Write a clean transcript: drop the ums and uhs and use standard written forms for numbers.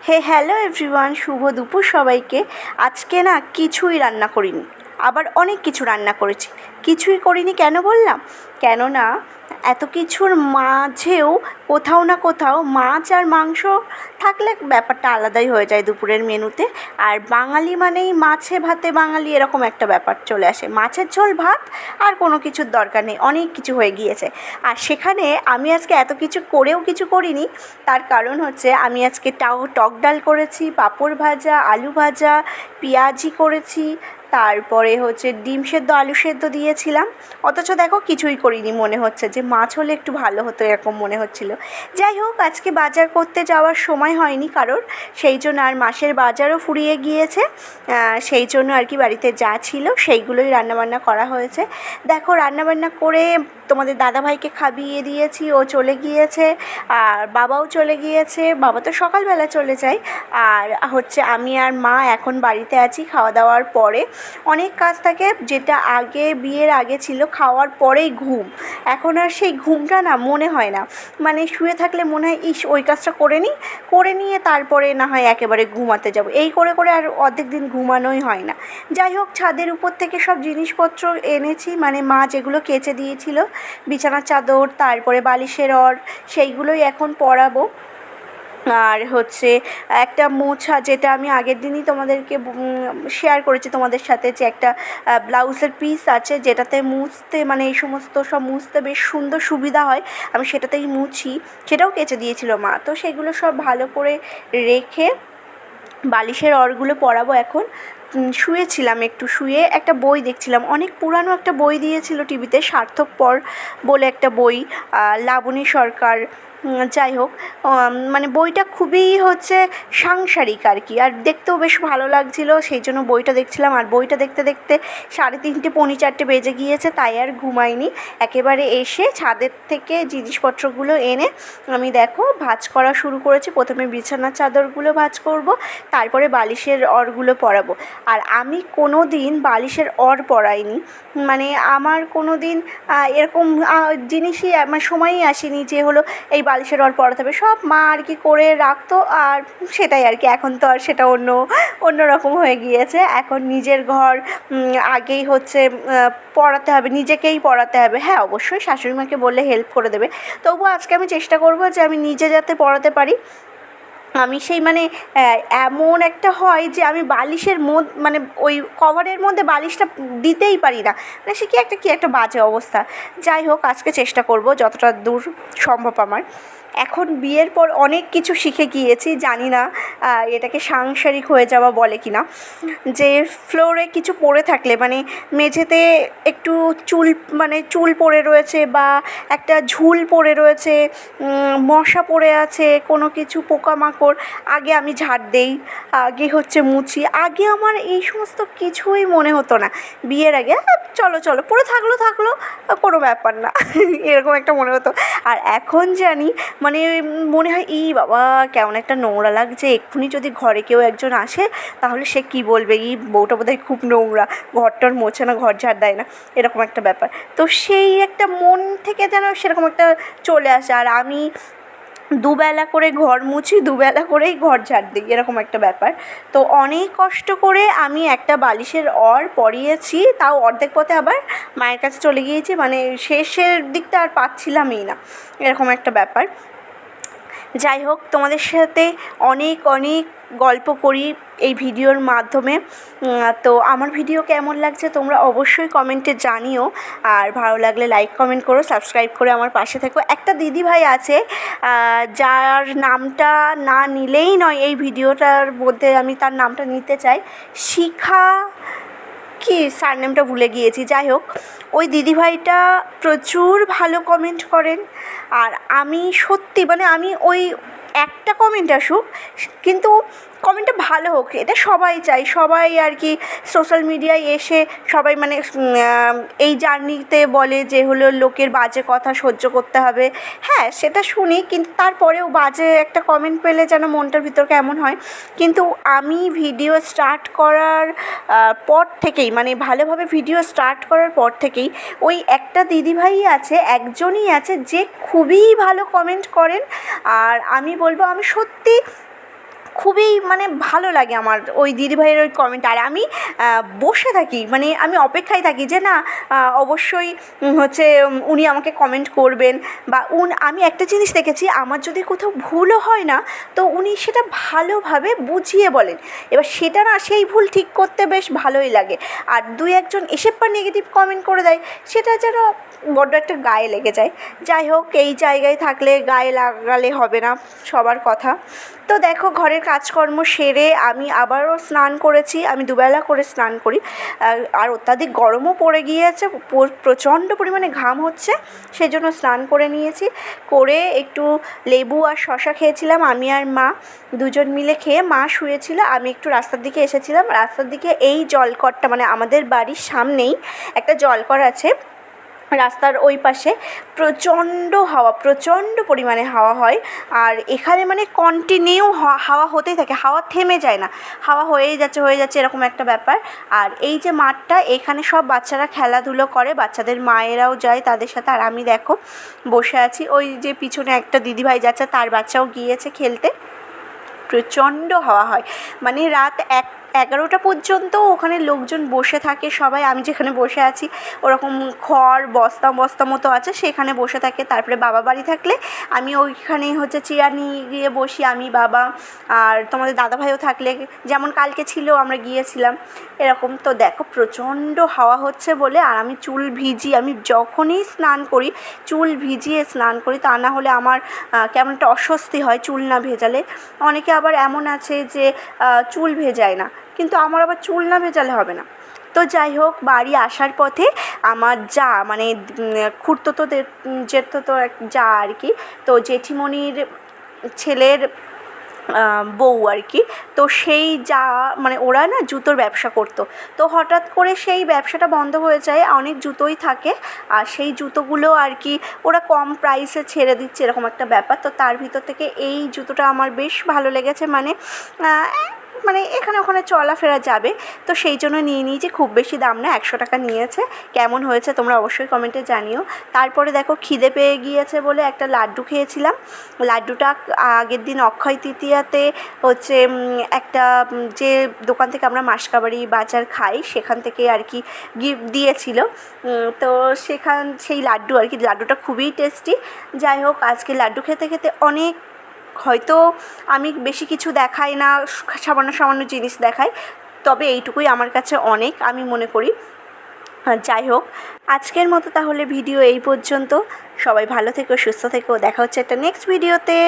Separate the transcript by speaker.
Speaker 1: Hello everyone, শুভ দুপুর সবাইকে। আজকে না কিছুই রান্না করিনি, আবার অনেক কিছু রান্না করেছি। কিছুই করিনি কেন বললাম? কেননা এত কিছুর মাঝেও কোথাও না কোথাও মাছ আর মাংস থাকলে ব্যাপারটা আলাদাই হয়ে যায় দুপুরের মেনুতে। আর বাঙালি মানেই মাছে ভাতে বাঙালি, এরকম একটা ব্যাপার চলে আসে। মাছের ঝোল ভাত আর কোনো কিছুর দরকার নেই, অনেক কিছু হয়ে গিয়েছে। আর সেখানে আমি আজকে এত কিছু করেও কিছু করিনি। তার কারণ হচ্ছে আমি আজকে টক ডাল করেছি, পাঁপড় ভাজা, আলু ভাজা, পেঁয়াজি করেছি, তারপরে হচ্ছে ডিম সেদ্ধ, আলু সেদ্ধ দিয়েছিলাম। অথচ দেখো কিছুই করিনি, মনে হচ্ছে যে মাছ হলে একটু ভালো হতো, এরকম মনে হচ্ছিলো। যাই হোক, আজকে বাজার করতে যাওয়ার সময় হয়নি কারোর, সেই জন্য, আর মাসের বাজারও ফুরিয়ে গিয়েছে, সেই জন্য আর কি বাড়িতে যা ছিল সেইগুলোই রান্নাবান্না করা হয়েছে। দেখো, রান্নাবান্না করে তোমাদের দাদাভাইকে খাইয়ে দিয়েছি, ও চলে গিয়েছে, আর বাবাও চলে গিয়েছে। বাবা তো সকালবেলা চলে যায়। আর হচ্ছে আমি আর মা এখন বাড়িতে আছি। খাওয়া দাওয়ার পরে অনেক কাজ থাকে, যেটা আগে বিয়ের আগে ছিল খাওয়ার পরেই ঘুম। এখন আর সেই ঘুমটা না মনে হয় না, মানে শুয়ে থাকলে মনে হয় ইস ওই কাজটা করে নিয়ে তারপরে না হয় একেবারে ঘুমাতে যাব, এই করে করে আর অর্ধেক দিন ঘুমানোই হয় না। যাই হোক, ছাদের উপর থেকে সব জিনিসপত্র এনেছি, মানে মা যেগুলো কেচে দিয়েছিল, বিছানার চাদর, তারপরে বালিশের ওড়, সেইগুলোই এখন পরাবো। আর হচ্ছে একটা মোছা, যেটা আমি আগের দিনই তোমাদেরকে শেয়ার করেছি তোমাদের সাথে, যে একটা ব্লাউজের পিস আছে যেটাতে মুছতে, মানে এই সমস্ত সব মুছতে বেশ সুন্দর সুবিধা হয়, আমি সেটাতেই মুছি। সেটাও কেচে দিয়েছিল মা, তো সেগুলো সব ভালো করে রেখে বালিশের ওড়গুলো পরাবো এখন। শুয়েছিলাম, একটু শুয়ে একটা বই দেখছিলাম, অনেক পুরানো একটা বই দিয়েছিল টিভিতে, স্বার্থপর বলে একটা বই, লাবণী সরকার। যাই হোক, মানে বইটা খুবই হচ্ছে সাংসারিক আর কি, আর দেখতেও বেশ ভালো লাগছিলো, সেই জন্য বইটা দেখছিলাম। আর বইটা দেখতে দেখতে 3:30 পৌনে 4 বেজে গিয়েছে, তাই আর ঘুমাইনি। একেবারে এসে ছাদের থেকে জিনিসপত্রগুলো এনে আমি দেখো ভাঁজ করা শুরু করেছি। প্রথমে বিছানার চাদরগুলো ভাঁজ করব, তারপরে বালিশের ওড়গুলো পরাবো। আর আমি কোনো দিন বালিশের ওড় পরাইনি, মানে আমার কোনো দিন এরকম জিনিসই আমার সময়ই আসেনি যে হলো এই বালিশের ওড় পরাতে হবে। সব মা আর কি করে রাখতো, আর সেটাই আর কি। এখন তো আর সেটা অন্য রকম হয়ে গিয়েছে। এখন নিজের ঘর, আগেই হচ্ছে পরাতে হবে, নিজেকেই পরাতে হবে। হ্যাঁ, অবশ্যই শাশুড়ি মাকে বললে হেল্প করে দেবে, তবুও আজকে আমি চেষ্টা করব যে আমি নিজে যাতে পরাতে পারি। আমি সেই মানে এমন একটা হয় যে আমি বালিশের মানে ওই কভারের মধ্যে বালিশটা দিতেই পারি না, মানে সে কি একটা বাজে অবস্থা। যাই হোক, আজকে চেষ্টা করব যতটা দূর সম্ভব আমার। এখন বিয়ের পর অনেক কিছু শিখে গিয়েছি, জানি না এটাকে সাংসারিক হয়ে যাওয়া বলে কি না, যে ফ্লোরে কিছু পড়ে থাকলে, মানে মেঝেতে একটু চুল পড়ে রয়েছে, বা একটা ঝুল পড়ে রয়েছে, মশা পড়ে আছে, কোনো কিছু পোকামাকড়, আগে আমি ঝাড় দেই, আগে হচ্ছে মুছি। আগে আমার এই সমস্ত কিছুই মনে হতো না বিয়ের আগে, চলো পড়ে থাকলো কোনো ব্যাপার না এরকম একটা মনে হতো। আর এখন জানি, মানে মনে হয় এই বাবা কেমন একটা নোংরা লাগছে, এক্ষুনি যদি ঘরে কেউ একজন আসে তাহলে সে কি বলবে, এই বউটা বোধহয় খুব নোংরা, ঘরটার মোছে না, ঘর ঝাড় দেয় না, এরকম একটা ব্যাপার। তো সেই একটা মন থেকে যেন সেরকম একটা চলে আসে। আর আমি দুবেলা করে ঘর মুছি, দুবেলা করেই ঘর ঝাড় দিই, এরকম একটা ব্যাপার। তো অনেক কষ্ট করে আমি একটা বালিশের ওড় পরিয়েছি, তাও অর্ধেক পথে আবার মায়ের কাছে চলে গিয়েছি, মানে শেষের দিকটা আর পাচ্ছিলামই না, এরকম একটা ব্যাপার। যাই হোক, তোমাদের সাথে অনেক গল্প করি এই ভিডিওর মাধ্যমে। তো আমার ভিডিও কেমন লাগছে তোমরা অবশ্যই কমেন্টে জানিও, আর ভালো লাগলে লাইক কমেন্ট করো, সাবস্ক্রাইব করে আমার পাশে থেকো। একটা দিদিভাই আছে, যার নামটা না নিলেই নয় এই ভিডিওটার মধ্যে, আমি তার নামটা নিতে চাই, শিখা কি সারনেমটা ভুলে গিয়েছি। যাই হোক, ওই দিদিভাইটা প্রচুর ভালো কমেন্ট করেন। আর আমি সত্যি, মানে আমি ওই একটা কমেন্ট আসুক, কিন্তু কমেন্টটা ভালো হোক, এটা সবাই চাই। সবাই আর কি সোশ্যাল মিডিয়ায় এসে সবাই মানে এই জার্নিতে বলে যে হলো লোকের বাজে কথা সহ্য করতে হবে। হ্যাঁ, সেটা শুনি, কিন্তু তারপরেও বাজে একটা কমেন্ট পেলে যেন মনটার ভিতর কেমন হয়। কিন্তু আমি ভিডিও স্টার্ট করার পর থেকেই, মানে ভালোভাবে ভিডিও স্টার্ট করার পর থেকেই ওই একটা দিদিভাই আছে, একজনই আছে যে খুবই ভালো কমেন্ট করেন। আর আমি বলবো, আমি সত্যি খুবই মানে ভালো লাগে আমার ওই দিদিভাইয়ের ওই কমেন্ট। আর আমি বসে থাকি, মানে আমি অপেক্ষায় থাকি যে না অবশ্যই হচ্ছে উনি আমাকে কমেন্ট করবেন, বা আমি একটা জিনিস দেখেছি, আমার যদি কোথাও ভুলও হয় না তো উনি সেটা ভালোভাবে বুঝিয়ে বলেন। এবার সেটা না, সেই ভুল ঠিক করতে বেশ ভালোই লাগে। আর দুই একজন এসে পর নেগেটিভ কমেন্ট করে দেয়, সেটা যেন বড্ড একটা গায়ে লেগে যায়। যাই হোক, এই জায়গায় থাকলে গায়ে লাগালে হবে না, সবার কথা। তো দেখো, ঘরের কাজকর্ম সেরে আমি আবারও স্নান করেছি। আমি দুবেলা করে স্নান করি। আর অত্যাধিক গরমও পড়ে গিয়েছে, প্রচণ্ড পরিমাণে ঘাম হচ্ছে, সেজন্য স্নান করে নিয়েছি। করে একটু লেবু আর শশা খেয়েছিলাম, আমি আর মা দুজন মিলে খেয়ে মা শুয়েছিল, আমি একটু রাস্তার দিকে এসেছিলাম। রাস্তার দিকে এই জলকরটা, মানে আমাদের বাড়ির সামনেই একটা জলকর আছে, রাস্তার ওই পাশে প্রচণ্ড পরিমাণে হাওয়া হয়। আর এখানে মানে কন্টিনিউ হাওয়া হতেই থাকে, হাওয়া থেমে যায় না, হাওয়া হয়ে যাচ্ছে এরকম একটা ব্যাপার। আর এই যে মাঠটা, এখানে সব বাচ্চারা খেলাধুলো করে, বাচ্চাদের মায়েরাও যায় তাদের সাথে। আর আমি দেখো বসে আছি, ওই যে পিছনে একটা দিদিভাই যাচ্ছে, তার বাচ্চাও গিয়েছে খেলতে। প্রচণ্ড হাওয়া হয়, মানে রাত 11টা পর্যন্ত ওখানে লোকজন বসে থাকে সবাই। আমি যেখানে বসে আছি ওরকম খড় বস্তা মতো আছে, সেখানে বসে থাকে। তারপরে বাবা বাড়ি থাকলে আমি ওইখানে হচ্ছে চেয়ার নিয়ে গিয়ে বসি, আমি, বাবা, আর তোমাদের দাদাভাইও থাকলে, যেমন কালকে ছিল আমরা গিয়েছিলাম এরকম। তো দেখো প্রচণ্ড হাওয়া হচ্ছে বলে, আর আমি চুল ভিজি, আমি যখনই স্নান করি চুল ভিজিয়ে স্নান করি, তা না হলে আমার কেমন একটা অস্বস্তি হয় চুল না ভেজালে। অনেকে আবার এমন আছে যে চুল ভেজায় না, কিন্তু আমার আবার চুল না ভেজালে হবে না। তো যাই হোক, বাড়ি আসার পথে আমার যা, মানে খুড়তুতোদের জেঠতুতো যা আর কি, তো জেঠিমণির ছেলের বউ আর কি, তো সেই যা, মানে ওরা না জুতোর ব্যবসা করতো। তো হঠাৎ করে সেই ব্যবসাটা বন্ধ হয়ে যায়, অনেক জুতোই থাকে, আর সেই জুতোগুলো আর কি ওরা কম প্রাইসে ছেড়ে দিচ্ছে, এরকম একটা ব্যাপার। তো তার ভিতর থেকে এই জুতোটা আমার বেশ ভালো লেগেছে, মানে এখানে ওখানে চলাফেরা যাবে, তো সেই জন্য নিয়ে নিয়েছি। খুব বেশি দাম না, 100 টাকা নিয়েছে। কেমন হয়েছে তোমরা অবশ্যই কমেন্টে জানিও। তারপরে দেখো, খিদে পেয়ে গিয়েছে বলে একটা লাড্ডু খেয়েছিলাম। লাড্ডুটা আগের দিন অক্ষয় তৃতীয়াতে হচ্ছে একটা যে দোকান থেকে আমরা মাসকাবাড়ি বাজার খাই, সেখান থেকে আর কি গিফট দিয়েছিল। তো সেই লাড্ডু আর কি, লাড্ডুটা খুবই টেস্টি। যাই হোক, আজকে লাড্ডু খেতে খেতে অনেক, হয়তো আমি বেশি কিছু দেখাই না, সামান্য জিনিস দেখাই, তবে এইটুকুই আমার কাছে অনেক, আমি মনে করি। যাই হোক, আজকের মতো তাহলে ভিডিও এই পর্যন্ত। সবাই ভালো থেকো, সুস্থ থেকো, দেখা হচ্ছে একটা নেক্সট ভিডিওতে।